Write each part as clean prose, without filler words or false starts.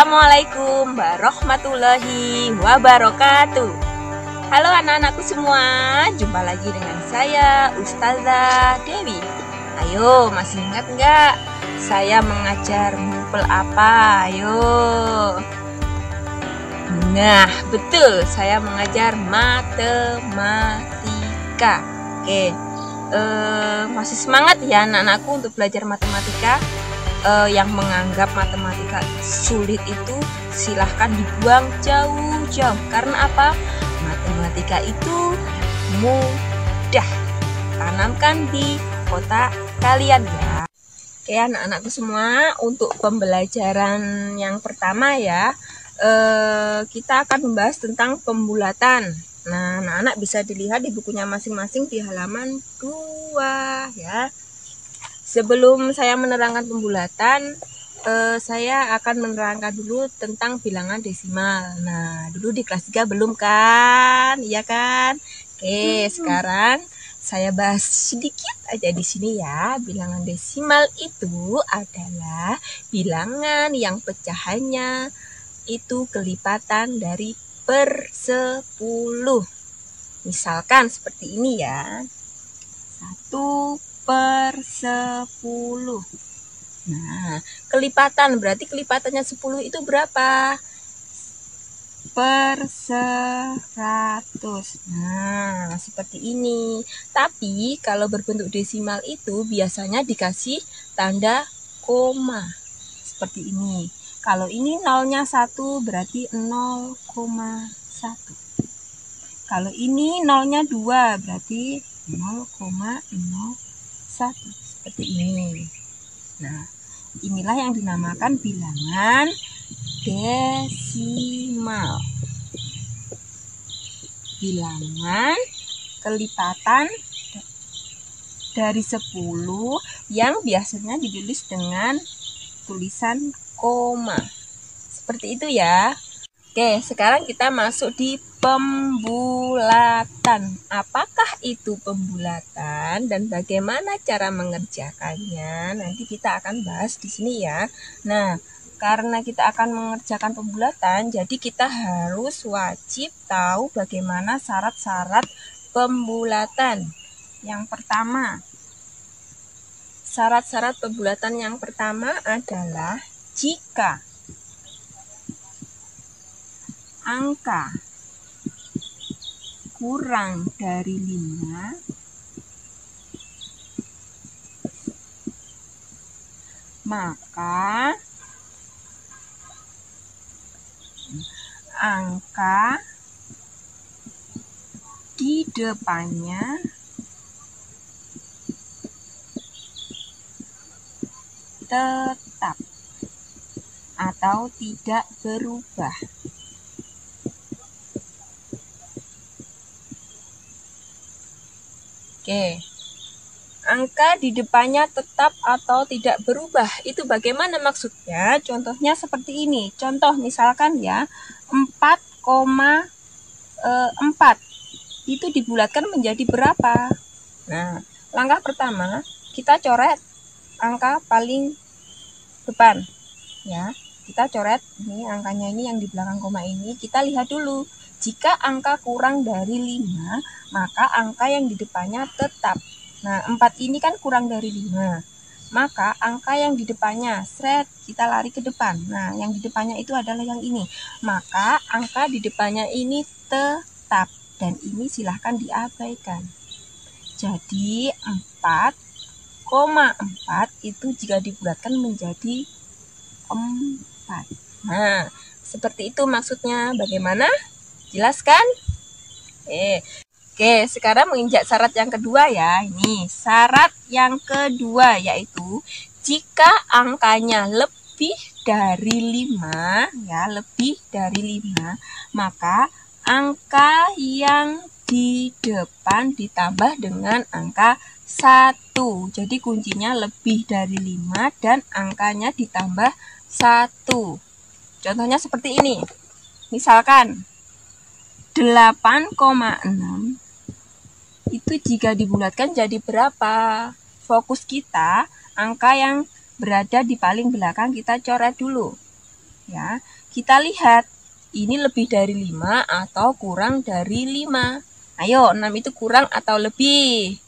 Assalamualaikum warahmatullahi wabarakatuh. Halo anak-anakku semua, jumpa lagi dengan saya Ustazah Dewi. Ayo, masih ingat nggak saya mengajar mempel apa? Ayo. Nah, betul, saya mengajar matematika. Oke, masih semangat ya anak-anakku untuk belajar matematika? Yang menganggap matematika sulit itu silahkan dibuang jauh-jauh. Karena apa? Matematika itu mudah. Tanamkan di otak kalian ya. Oke anak-anakku semua, untuk pembelajaran yang pertama ya, kita akan membahas tentang pembulatan. Nah, anak-anak bisa dilihat di bukunya masing-masing di halaman 2 ya. Sebelum saya menerangkan pembulatan, saya akan menerangkan dulu tentang bilangan desimal. Nah, dulu di kelas 3 belum kan? Iya kan? Oke, sekarang saya bahas sedikit aja di sini ya. Bilangan desimal itu adalah bilangan yang pecahannya itu kelipatan dari per 10. Misalkan seperti ini ya. 1/10. Nah, kelipatan berarti kelipatannya 10 itu berapa? Per 100. Nah, seperti ini. Tapi kalau berbentuk desimal itu biasanya dikasih tanda koma. Seperti ini. Kalau ini nolnya 1 berarti 0,1. Kalau ini nolnya 2 berarti 0,01 seperti ini. Nah, inilah yang dinamakan bilangan desimal. Bilangan kelipatan dari 10 yang biasanya ditulis dengan tulisan koma. Seperti itu ya. Oke, sekarang kita masuk di pembulatan. Apakah itu pembulatan dan bagaimana cara mengerjakannya? Nanti kita akan bahas di sini ya. Nah, karena kita akan mengerjakan pembulatan, jadi kita harus wajib tahu bagaimana syarat-syarat pembulatan. Yang pertama, syarat-syarat pembulatan yang pertama adalah jika angka kurang dari 5, maka angka di depannya tetap atau tidak berubah. Oke, angka di depannya tetap atau tidak berubah. Itu bagaimana maksudnya? Contohnya seperti ini. Contoh misalkan ya, 4,4 itu dibulatkan menjadi berapa? Nah, langkah pertama kita coret angka paling depan. Ya, kita coret ini angkanya ini yang di belakang koma ini. Kita lihat dulu. Jika angka kurang dari 5, maka angka yang di depannya tetap. Nah, 4 ini kan kurang dari 5. Maka angka yang di depannya, kita lari ke depan. Nah, yang di depannya itu adalah yang ini. Maka angka di depannya ini tetap. Dan ini silahkan diabaikan. Jadi, 4,4 itu jika dibulatkan menjadi 4. Nah, seperti itu maksudnya. Bagaimana? Jelaskan? Oke, sekarang menginjak syarat yang kedua ya. Ini syarat yang kedua yaitu jika angkanya lebih dari 5 ya, lebih dari 5, maka angka yang di depan ditambah dengan angka 1. Jadi kuncinya lebih dari 5 dan angkanya ditambah 1. Contohnya seperti ini. Misalkan 8,6 itu jika dibulatkan jadi berapa? Fokus kita angka yang berada di paling belakang kita coret dulu. Ya, kita lihat ini lebih dari 5 atau kurang dari 5. Ayo, 6 itu kurang atau lebih?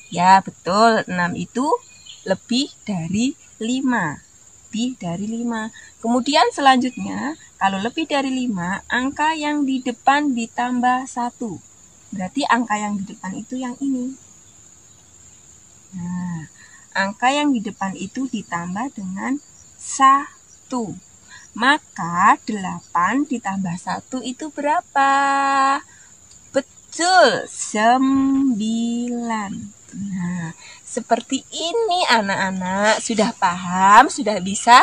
Ya, betul. 6 itu lebih dari 5. Lebih dari 5. Kemudian selanjutnya, kalau lebih dari 5, angka yang di depan ditambah 1. Berarti angka yang di depan itu yang ini. Nah, angka yang di depan itu ditambah dengan 1. Maka 8 ditambah 1 itu berapa? Betul, 9. Nah, seperti ini anak-anak. Sudah paham? Sudah bisa?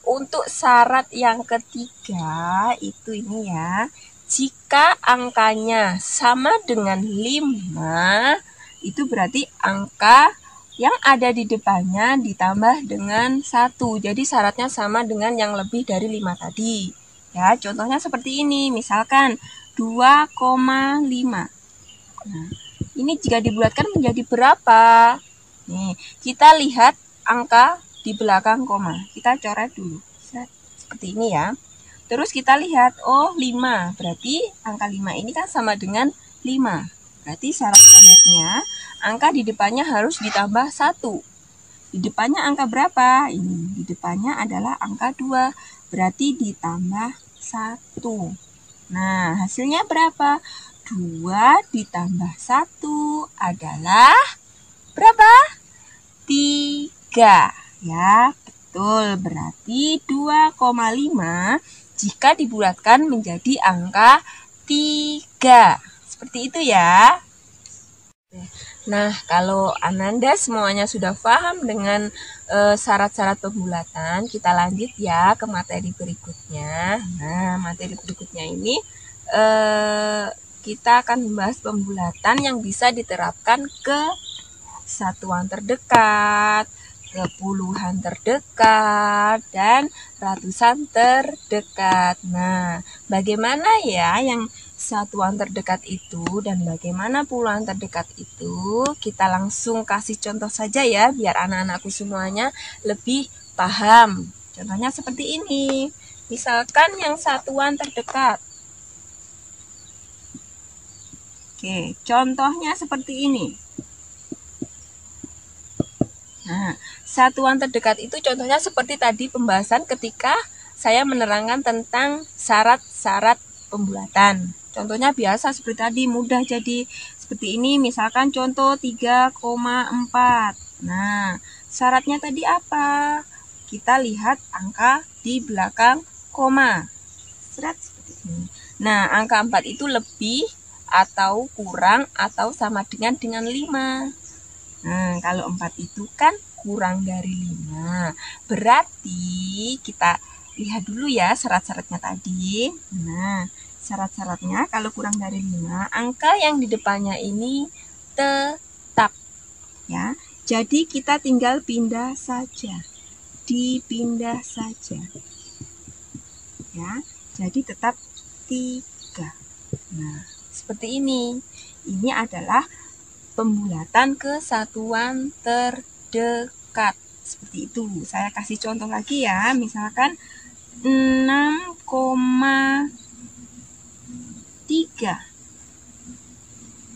Untuk syarat yang ketiga itu ini ya. Jika angkanya sama dengan 5, itu berarti angka yang ada di depannya ditambah dengan 1. Jadi syaratnya sama dengan yang lebih dari 5 tadi. Ya, contohnya seperti ini. Misalkan 2,5. Nah, ini jika dibulatkan menjadi berapa? Nih, kita lihat angka di belakang koma. Kita coret dulu. Seperti ini ya. Terus kita lihat, oh 5. Berarti angka 5 ini kan sama dengan 5. Berarti syarat selanjutnya, angka di depannya harus ditambah 1. Di depannya angka berapa? Ini, di depannya adalah angka 2. Berarti ditambah 1. Nah, hasilnya berapa? 2 ditambah 1 adalah berapa? 3. Ya, betul. Berarti 2,5 jika dibulatkan menjadi angka 3. Seperti itu ya. Nah, kalau Ananda semuanya sudah paham dengan syarat-syarat pembulatan, kita lanjut ya ke materi berikutnya. Nah, materi berikutnya ini kita akan membahas pembulatan yang bisa diterapkan ke satuan terdekat, ke puluhan terdekat, dan ratusan terdekat. Nah, bagaimana ya yang satuan terdekat itu dan bagaimana puluhan terdekat itu? Kita langsung kasih contoh saja ya, biar anak-anakku semuanya lebih paham. Contohnya seperti ini. Misalkan yang satuan terdekat. Oke, contohnya seperti ini. Nah, satuan terdekat itu contohnya seperti tadi pembahasan ketika saya menerangkan tentang syarat-syarat pembulatan. Contohnya biasa seperti tadi, mudah jadi seperti ini. Misalkan contoh 3,4. Nah, syaratnya tadi apa? Kita lihat angka di belakang koma. Seperti ini. Nah, angka 4 itu lebih atau kurang atau sama dengan 5. Nah, kalau 4 itu kan kurang dari 5. Berarti kita lihat dulu ya syarat-syaratnya tadi. Nah, syarat-syaratnya kalau kurang dari 5, angka yang di depannya ini tetap. Ya, jadi kita tinggal pindah saja. Dipindah saja. Ya, jadi tetap 3. Nah, seperti ini. Ini adalah pembulatan ke satuan terdekat. Seperti itu. Saya kasih contoh lagi ya. Misalkan 6,3.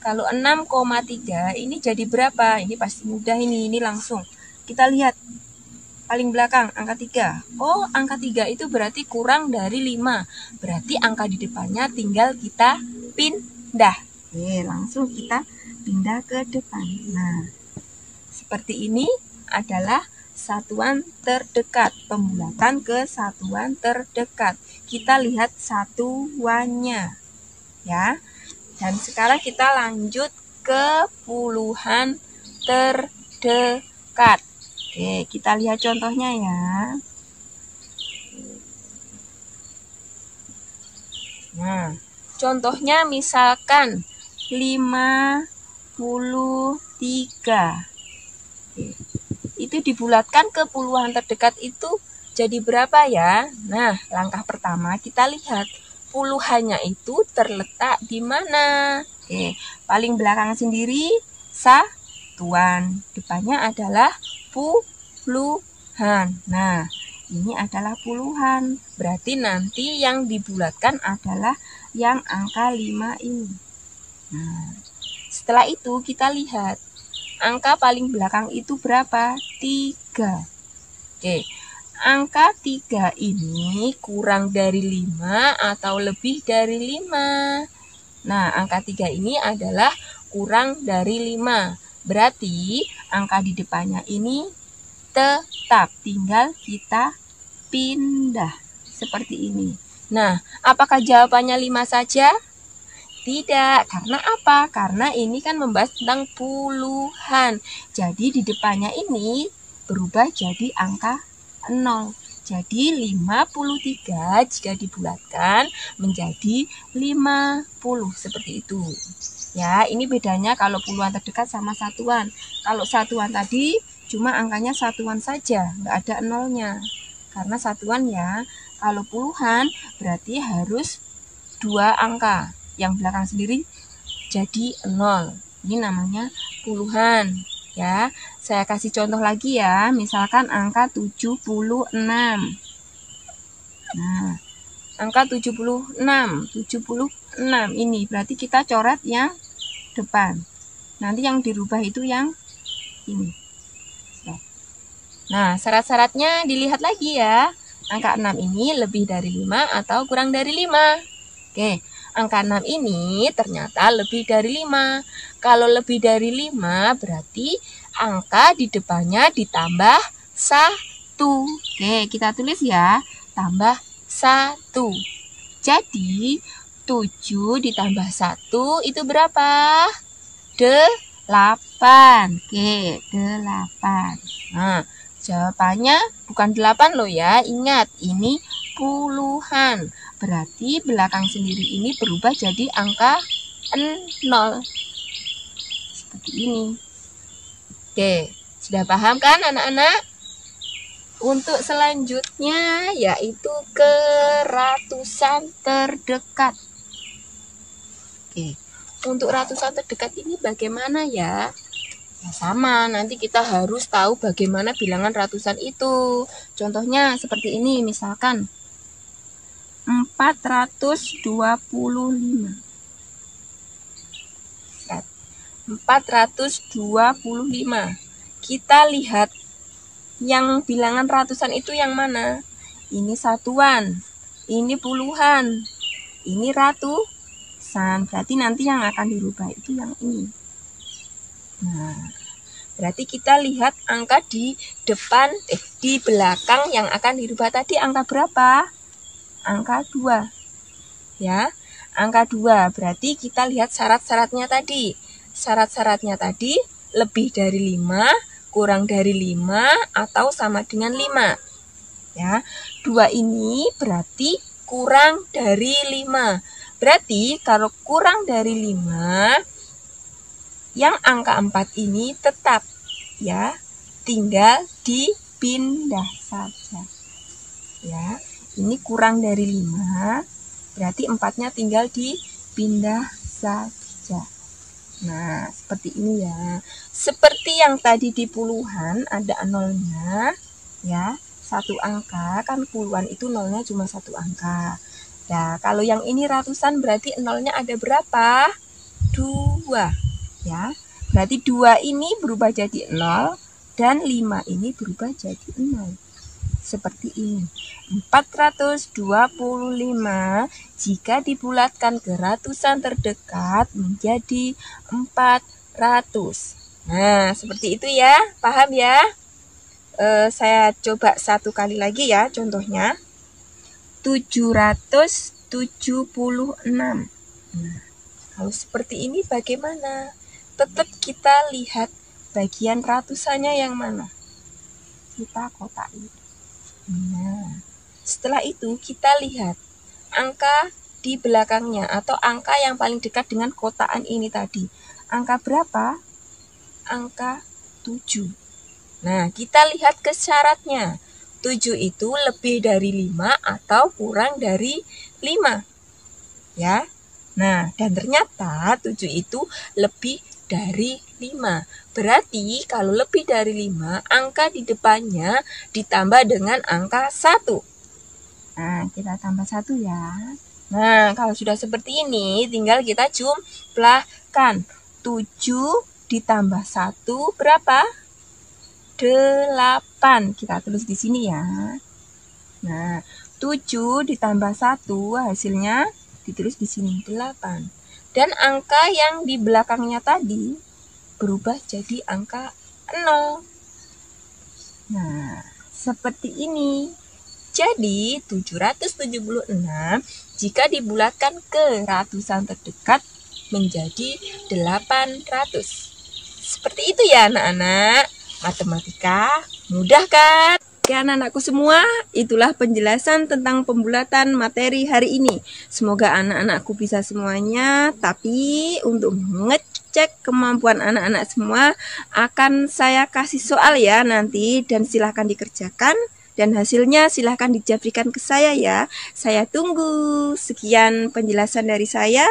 Kalau 6,3 ini jadi berapa? Ini pasti mudah ini langsung. Kita lihat paling belakang angka 3. Oh, angka 3 itu berarti kurang dari 5. Berarti angka di depannya tinggal kita pindah. Oke, langsung kita pindah ke depan. Nah, seperti ini adalah satuan terdekat, pembulatan ke satuan terdekat. Kita lihat satuannya. Ya. Dan sekarang kita lanjut ke puluhan terdekat. Oke, kita lihat contohnya ya. Nah, contohnya misalkan 53. Oke. Itu dibulatkan ke puluhan terdekat itu jadi berapa ya? Nah, langkah pertama kita lihat puluhannya itu terletak di mana. Oke, paling belakang sendiri satuan, depannya adalah puluhan. Nah, ini adalah puluhan. Berarti nanti yang dibulatkan adalah yang angka 5 ini. Nah, setelah itu kita lihat angka paling belakang itu berapa? 3. Oke, angka 3 ini kurang dari 5 atau lebih dari 5. Nah, angka 3 ini adalah kurang dari 5. Berarti angka di depannya ini tetap, tinggal kita pindah seperti ini. Nah, apakah jawabannya 5 saja? Tidak, karena apa? Karena ini kan membahas tentang puluhan. Jadi di depannya ini berubah jadi angka 0. Jadi 53 jika dibulatkan menjadi 50, seperti itu. Ya, ini bedanya kalau puluhan terdekat sama satuan. Kalau satuan tadi cuma angkanya satuan saja, nggak ada nolnya. Karena satuan ya, kalau puluhan berarti harus 2 angka. Yang belakang sendiri jadi 0. Ini namanya puluhan. Ya, saya kasih contoh lagi ya. Misalkan angka 76. Nah, angka 76 ini berarti kita coret yang depan. Nanti yang dirubah itu yang ini. Nah, syarat-syaratnya dilihat lagi ya. Angka 6 ini lebih dari 5 atau kurang dari 5. Oke, angka 6 ini ternyata lebih dari 5. Kalau lebih dari 5 berarti angka di depannya ditambah 1. Oke, kita tulis ya. Tambah 1. Jadi 7 ditambah 1 itu berapa? 8. Oke, 8. Nah, jawabannya bukan 8 loh ya. Ingat, ini puluhan. Berarti belakang sendiri ini berubah jadi angka 0. Seperti ini. Oke, sudah paham kan anak-anak? Untuk selanjutnya yaitu keratusan terdekat. Oke, untuk ratusan terdekat ini bagaimana ya? Ya sama, nanti kita harus tahu bagaimana bilangan ratusan itu. Contohnya seperti ini, misalkan 425. 425. Kita lihat yang bilangan ratusan itu yang mana? Ini satuan, ini puluhan, ini ratusan. Berarti nanti yang akan dirubah itu yang ini. Nah, berarti kita lihat angka di depan, di belakang yang akan dirubah tadi angka berapa? Angka 2. Ya, angka 2. Berarti kita lihat syarat-syaratnya tadi. Syarat-syaratnya tadi lebih dari 5, kurang dari 5, atau sama dengan 5. Ya, 2 ini berarti kurang dari 5. Berarti kalau kurang dari 5, yang angka 4 ini tetap ya, tinggal dipindah saja. Ya, ini kurang dari 5, berarti 4-nya tinggal dipindah saja. Nah, seperti ini ya. Seperti yang tadi di puluhan ada nolnya ya, 1 angka, kan puluhan itu nolnya cuma 1 angka. Nah, kalau yang ini ratusan berarti nolnya ada berapa? 2. Ya, berarti 2 ini berubah jadi 0 dan 5 ini berubah jadi 0. Seperti ini. 425 jika dibulatkan ke ratusan terdekat menjadi 400. Nah, seperti itu ya. Paham ya? Saya coba 1 kali lagi ya contohnya. 776. Nah, kalau seperti ini bagaimana? Tetap kita lihat bagian ratusannya yang mana. Kita kotakin. Nah, setelah itu kita lihat angka di belakangnya atau angka yang paling dekat dengan kotaan ini tadi. Angka berapa? Angka 7. Nah, kita lihat ke syaratnya. 7 itu lebih dari 5 atau kurang dari 5. Ya. Nah, dan ternyata 7 itu lebih dari 5. Berarti kalau lebih dari 5, angka di depannya ditambah dengan angka 1. Nah, kita tambah 1 ya. Nah, kalau sudah seperti ini, tinggal kita jumlahkan. 7 ditambah 1 berapa? 8. Kita tulis di sini ya. Nah, 7 ditambah 1 hasilnya ditulis di sini 8. Dan angka yang di belakangnya tadi berubah jadi angka 0. Nah, seperti ini. Jadi, 776 jika dibulatkan ke ratusan terdekat menjadi 800. Seperti itu ya anak-anak. Matematika mudah kan? Oke anak-anakku semua, itulah penjelasan tentang pembulatan materi hari ini. Semoga anak-anakku bisa semuanya, tapi untuk ngecek kemampuan anak-anak semua akan saya kasih soal ya nanti, dan silahkan dikerjakan. Dan hasilnya silahkan dijabrikan ke saya ya. Saya tunggu. Sekian penjelasan dari saya.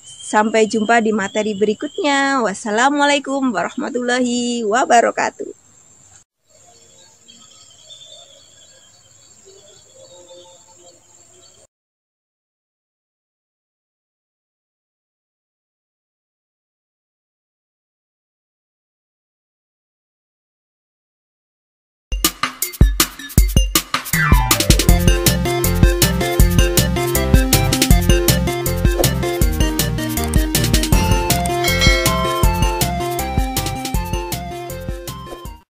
Sampai jumpa di materi berikutnya. Wassalamualaikum warahmatullahi wabarakatuh.